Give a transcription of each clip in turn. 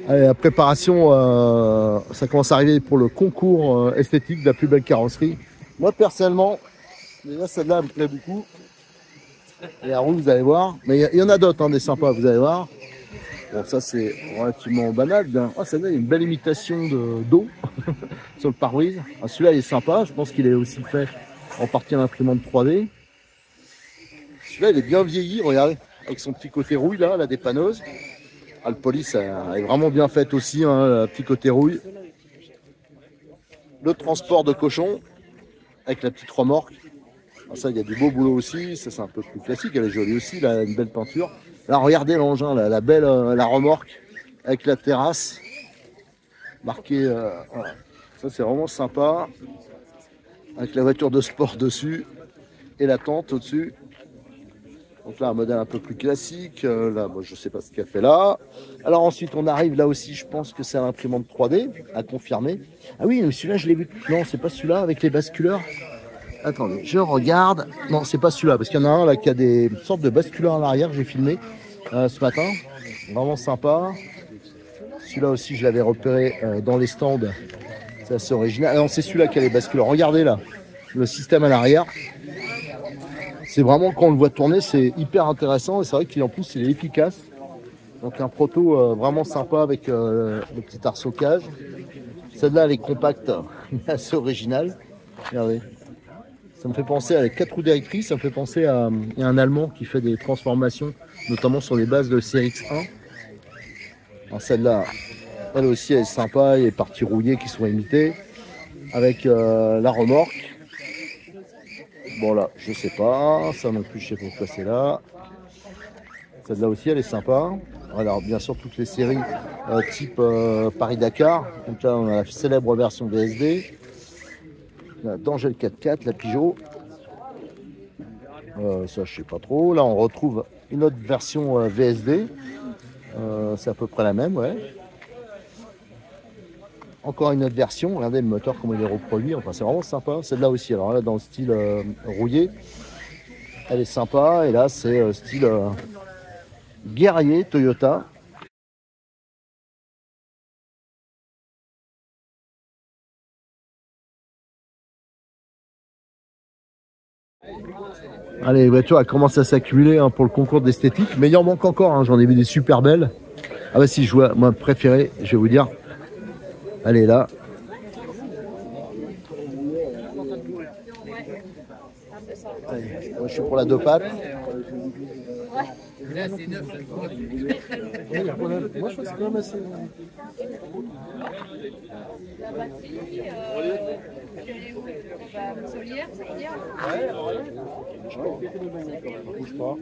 Allez, la préparation, ça commence à arriver pour le concours esthétique de la plus belle carrosserie. Moi, personnellement, déjà celle-là me plaît beaucoup. Et la roue, vous allez voir. Mais il y en a d'autres, hein, des sympas, vous allez voir. Bon, ça, c'est relativement banal. Oh, celle-là, il y a une belle imitation d'eau sur le pare-brise. Ah, celui-là, il est sympa. Je pense qu'il est aussi fait en partie à l'imprimante 3D. Celui-là, il est bien vieilli, regardez, avec son petit côté rouille, là, la dépanneuse. Ah, le police est vraiment bien fait aussi, hein, le petit côté rouille. Le transport de cochon, avec la petite remorque. Ah, ça, il y a du beau boulot aussi. Ça, c'est un peu plus classique. Elle est jolie aussi, là, une belle peinture. Là, regardez l'engin, la belle la remorque, avec la terrasse. Marquée, voilà. Ça, c'est vraiment sympa. Avec la voiture de sport dessus. Et la tente au-dessus. Donc là, un modèle un peu plus classique. Là, moi, je ne sais pas ce qu'elle fait là. Alors ensuite, on arrive là aussi, je pense que c'est à l'imprimante 3D, à confirmer. Ah oui, mais celui-là, je l'ai vu. Non, c'est pas celui-là avec les basculeurs. Attendez, je regarde. Non, c'est pas celui-là, parce qu'il y en a un là qui a des sortes de basculeurs à l'arrière, j'ai filmé ce matin. Vraiment sympa. Celui-là aussi, je l'avais repéré dans les stands. C'est assez original. Non, c'est celui-là qui a les basculeurs. Regardez là, le système à l'arrière. C'est vraiment, quand on le voit tourner, c'est hyper intéressant. Et c'est vrai qu'en plus, il est efficace. Donc un proto vraiment sympa avec le petit arceau cage. Celle-là, elle est compacte, assez originale. Regardez. Ça me fait penser à la 4 roues directrices. Ça me fait penser à un Allemand qui fait des transformations, notamment sur les bases de CX1. Celle-là, elle aussi, elle est sympa. Il y a des parties rouillées qui sont imitées. Avec la remorque. Bon là, je sais pas, ça non plus je sais pas pourquoi c'est là. Celle-là aussi elle est sympa. Alors bien sûr toutes les séries type Paris-Dakar. Donc là on a la célèbre version VSD. La D'Angèle 4x4, la Peugeot. Ça je sais pas trop. Là on retrouve une autre version VSD. C'est à peu près la même, ouais. Encore une autre version, regardez le moteur, comment il est reproduit, enfin c'est vraiment sympa. Celle-là aussi, alors là dans le style rouillé, elle est sympa. Et là c'est style guerrier Toyota. Allez, les voitures elles commencent à s'accumuler hein, pour le concours d'esthétique, mais il en manque encore, hein, j'en ai vu des super belles. Ah bah si, je vois, moi préféré, je vais vous dire, elle est là. Allez, moi je suis pour la deux pattes. Là c'est neuf. Moi je crois que c'est quand même assez. La batterie, solière, ça veut dire. Ouais, bouge pas.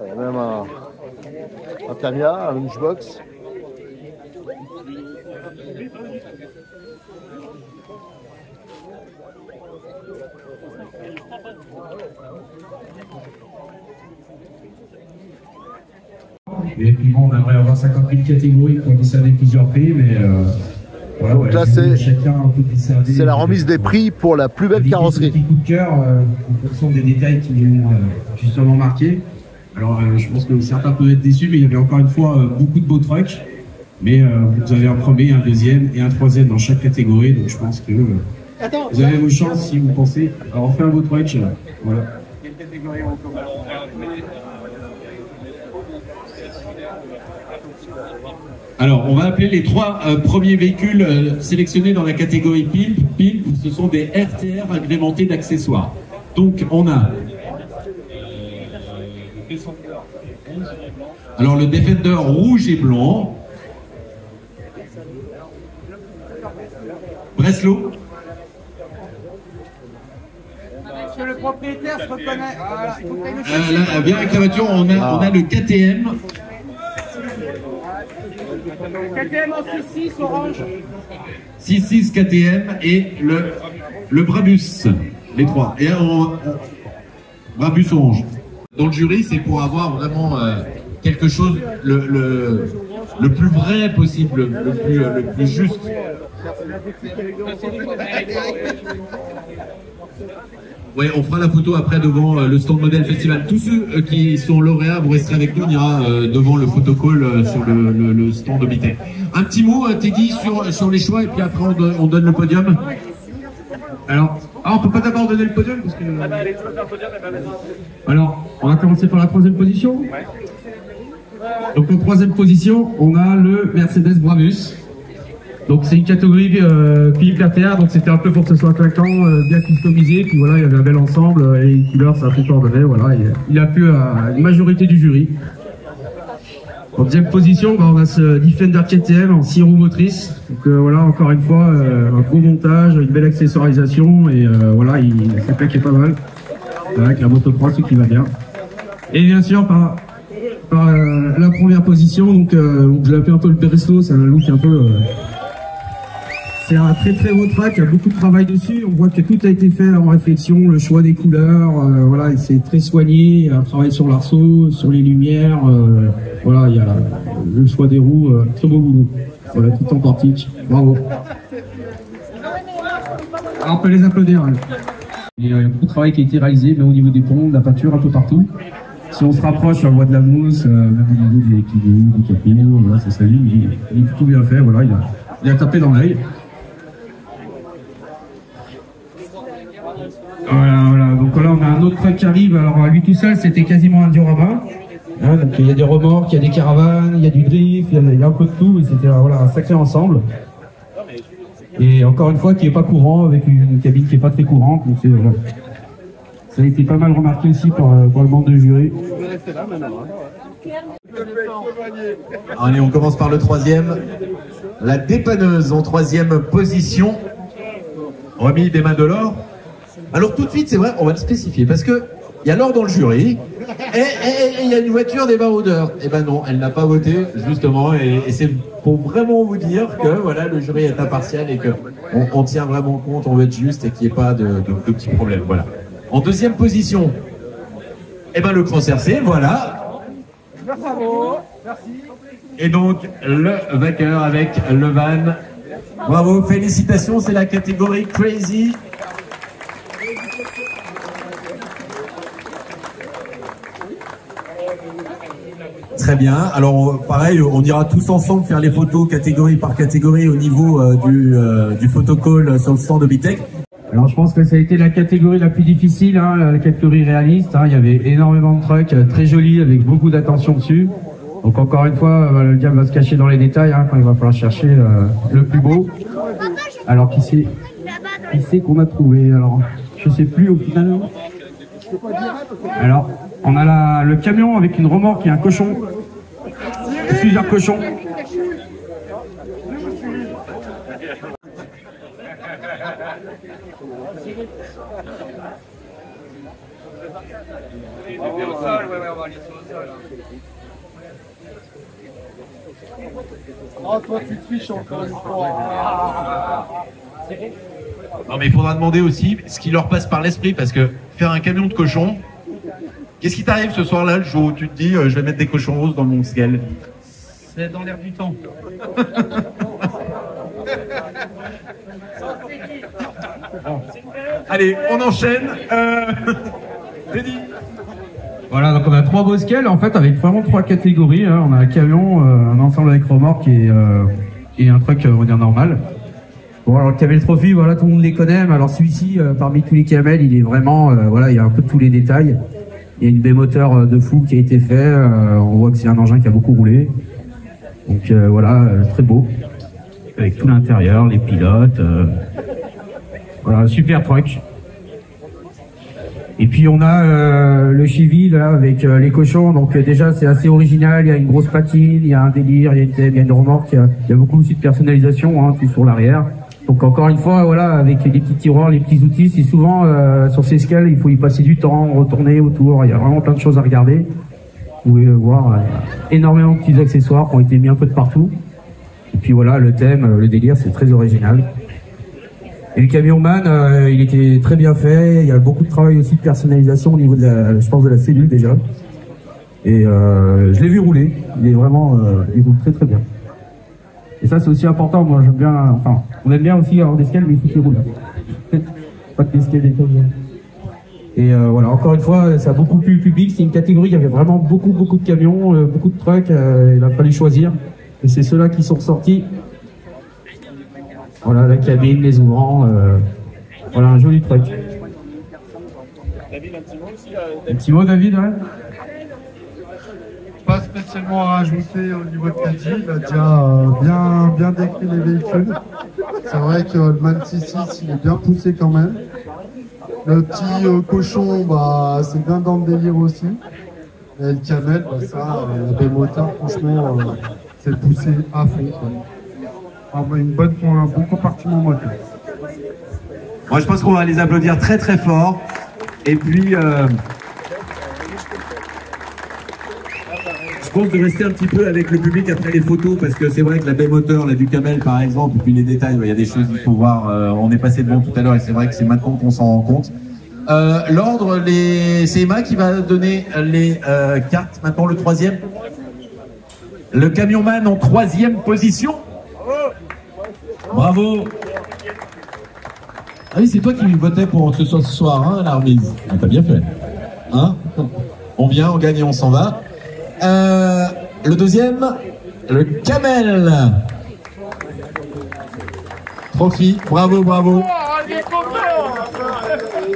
Il y a même un Tamiya, un lunchbox. Et puis bon, on aimerait avoir 50 000 catégories pour discerner plusieurs prix, mais voilà. Donc là, c'est la remise des prix pour la plus belle carrosserie. Petit coup de cœur en fonction des détails qui m'ont justement marqué. Alors, je pense que certains peuvent être déçus, mais il y avait encore une fois beaucoup de beaux trucks. Mais vous avez un premier, un deuxième et un troisième dans chaque catégorie, donc je pense que vous avez vos chances si vous pensez. Alors, on fait un beau truck, voilà. Quelle catégorie on commence ? Alors, on va appeler les trois premiers véhicules sélectionnés dans la catégorie pile, ce sont des RTR agrémentés d'accessoires. Donc, on a... Alors, le Defender rouge et blanc. Breslau. Que le propriétaire se reconnaît. Voilà, il faut que là, bien avec la voiture, on a le KTM. KTM en 6.6 orange. 6.6 KTM et le Brabus, les trois. Et Brabus orange. Dans le jury, c'est pour avoir vraiment quelque chose, le plus vrai possible, le plus juste. Ouais, on fera la photo après devant le stand Modèle Festival. Tous ceux qui sont lauréats, vous resterez avec nous, on ira devant le photocall sur le stand de Bitech. Un petit mot, Teddy, sur les choix, et puis après on donne le podium. Alors, on peut pas d'abord donner le podium parce que... Alors, on va commencer par la troisième position. Donc en troisième position, on a le Mercedes Brabus. Donc c'est une catégorie Philippe RTA, donc c'était un peu pour que ce soit clinquant, bien customisé, puis voilà, il y avait un bel ensemble, et les couleurs, ça a tout coordonné, voilà, il a plu à une majorité du jury. En deuxième position, on a ce Defender KTM en 6 roues motrices. Donc voilà, encore une fois, un gros montage, une belle accessoirisation, et voilà, c'est plaqué pas mal, avec la Moto 3, ce qui va bien. Et bien sûr, par la première position, donc je l'appelle un peu le Pereslo, c'est un look un peu... C'est un très très beau track, il y a beaucoup de travail dessus, on voit que tout a été fait en réflexion, le choix des couleurs, voilà, c'est très soigné, il y a un travail sur l'arceau, sur les lumières, voilà, il y a le choix des roues, très beau boulot, voilà, tout en portique, bravo. Alors on peut les applaudir. Hein. Il y a beaucoup de travail qui a été réalisé, même au niveau des ponts, de la peinture, un peu partout. Si on se rapproche, on voit de la mousse, même au niveau des équilibres, des capots, voilà, c'est ça, il est plutôt bien fait, voilà, il a tapé dans l'œil. Voilà, donc là on a un autre truck qui arrive, alors lui tout seul c'était quasiment un diorama, hein, donc il y a des remorques, il y a des caravanes, il y a du drift, il y a un peu de tout, et c'était voilà, un sacré ensemble. Et encore une fois qui n'est pas courant, avec une cabine qui n'est pas très courante, donc voilà. Ça a été pas mal remarqué aussi par le membre de jury. Allez, on commence par le troisième, la dépanneuse en troisième position, remis des mains de l'or. Alors tout de suite, c'est vrai, on va le spécifier, parce que il y a l'or dans le jury, et il y a une voiture des baroudeurs. Et ben non, elle n'a pas voté, justement, et c'est pour vraiment vous dire que voilà, le jury est impartial et qu'on tient vraiment compte, on veut être juste et qu'il n'y ait pas de petits problèmes. Voilà. En deuxième position, et ben le Cross RC, voilà. Bravo, merci. Et donc le vainqueur avec le van. Bravo, félicitations, c'est la catégorie Crazy. Très bien. Alors pareil, on ira tous ensemble faire les photos catégorie par catégorie au niveau du photocall sur le stand de Bitech. Alors je pense que ça a été la catégorie la plus difficile, hein, la catégorie réaliste. Hein. Il y avait énormément de trucks très jolis avec beaucoup d'attention dessus. Donc encore une fois, le diable va se cacher dans les détails hein, quand il va falloir chercher le plus beau. Alors qui c'est qu'on a trouvé? Alors je sais plus au final. Alors on a le camion avec une remorque et un cochon. Plusieurs cochons. Oh, toi, tu triches encore une fois. Non, mais il faudra demander aussi ce qui leur passe par l'esprit, parce que faire un camion de cochons, qu'est-ce qui t'arrive ce soir-là, le jour où tu te dis je vais mettre des cochons roses dans mon scale? C'est dans l'air du temps. Allez, on enchaîne. Teddy. Voilà, donc on a 3 beaux scales, en fait, avec vraiment 3 catégories. Hein. On a un camion, un ensemble avec remorque et un truck, on va dire, normal. Bon, alors le Camel Trophy, voilà, tout le monde les connaît, mais alors celui-ci, parmi tous les camels, il est vraiment, voilà, il y a un peu tous les détails. Il y a une baie moteur de fou qui a été fait, on voit que c'est un engin qui a beaucoup roulé. Donc voilà, très beau, avec tout l'intérieur, les pilotes, voilà, super truck. Et puis on a le Chevy là avec les cochons, donc déjà c'est assez original, il y a une grosse patine, il y a un délire, il y a une remorque, il y a beaucoup aussi de personnalisation, hein, tout sur l'arrière. Donc encore une fois, voilà, avec les petits tiroirs, les petits outils, c'est souvent sur ces scales, il faut y passer du temps, retourner autour, il y a vraiment plein de choses à regarder. Vous pouvez voir énormément de petits accessoires qui ont été mis un peu de partout. Et puis voilà, le thème, le délire, c'est très original. Et le camion man, il était très bien fait. Il y a beaucoup de travail aussi de personnalisation au niveau de la, je pense, de la cellule déjà. Et je l'ai vu rouler. Il est vraiment, il roule très très bien. Et ça c'est aussi important. Moi j'aime bien, enfin, on aime bien aussi avoir des scales, mais il faut qu'il roule. Pas que des scales des comme Et voilà, encore une fois, ça a beaucoup plu le public. C'est une catégorie, il y avait vraiment beaucoup de camions, beaucoup de trucks. Il a fallu choisir. Et c'est ceux-là qui sont ressortis. Voilà, la cabine, les ouvrants. Voilà, un joli truck. David, un petit mot aussi. Un petit mot, David, ouais. Pas spécialement à rajouter au niveau de Caddy, il a déjà bien décrit les véhicules. C'est vrai que le Man C6 il est bien poussé quand même. Le petit cochon, bah, c'est bien dans le délire aussi. Et le camel, bah, ça, la B-moteur, franchement, c'est poussé à fond. Ah, bah, un bon compartiment moteur. Moi, je pense qu'on va les applaudir très très fort. Et puis, je pense de rester un petit peu avec le public après les photos, parce que c'est vrai que la B-moteur, la du camel par exemple, et puis les détails, il y a des choses qu'il faut voir. On est passé devant tout à l'heure et c'est vrai que c'est maintenant qu'on s'en rend compte. L'ordre, c'est Emma qui va donner les cartes. Maintenant le troisième. Le camionman en troisième position. Bravo. Ah oui, c'est toi qui votais pour ce soir, hein, la remise. Ah, t'as bien fait. Hein? On vient, on gagne et on s'en va. Le deuxième, le camel. Trophy, bravo, bravo.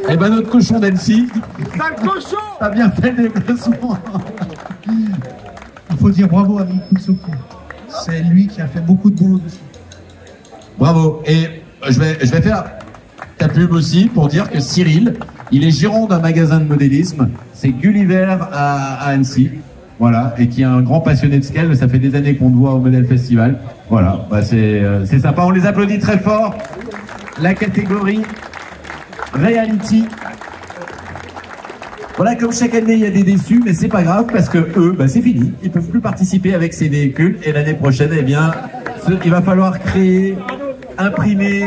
Et ben notre cochon d'Annecy. T'as bien fait le déplacement. Il faut dire bravo à Mikoutsoukou. C'est lui qui a fait beaucoup de boulot dessus. Bravo. Et je vais faire ta pub aussi pour dire que Cyril, il est gérant d'un magasin de modélisme. C'est Gulliver à Annecy. Voilà, et qui est un grand passionné de scale. Ça fait des années qu'on te voit au Model Festival. Voilà, bah c'est sympa. On les applaudit très fort. La catégorie Reality. Voilà, comme chaque année, il y a des déçus, mais c'est pas grave parce que eux, bah, c'est fini. Ils peuvent plus participer avec ces véhicules. Et l'année prochaine, eh bien, il va falloir créer, imprimer,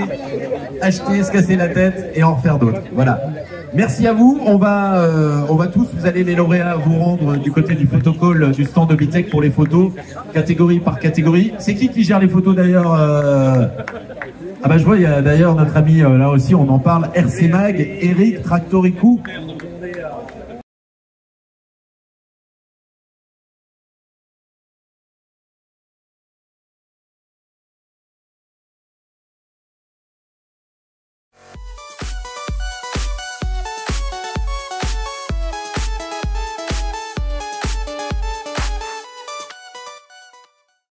acheter, se casser la tête et en refaire d'autres. Voilà. Merci à vous. On va tous, vous allez les lauréats vous rendre du côté du photocall du stand de Bitech pour les photos, catégorie par catégorie. C'est qui gère les photos d'ailleurs Ah bah je vois, il y a d'ailleurs notre ami là aussi, on en parle, RC Mag, Eric Tractoricou.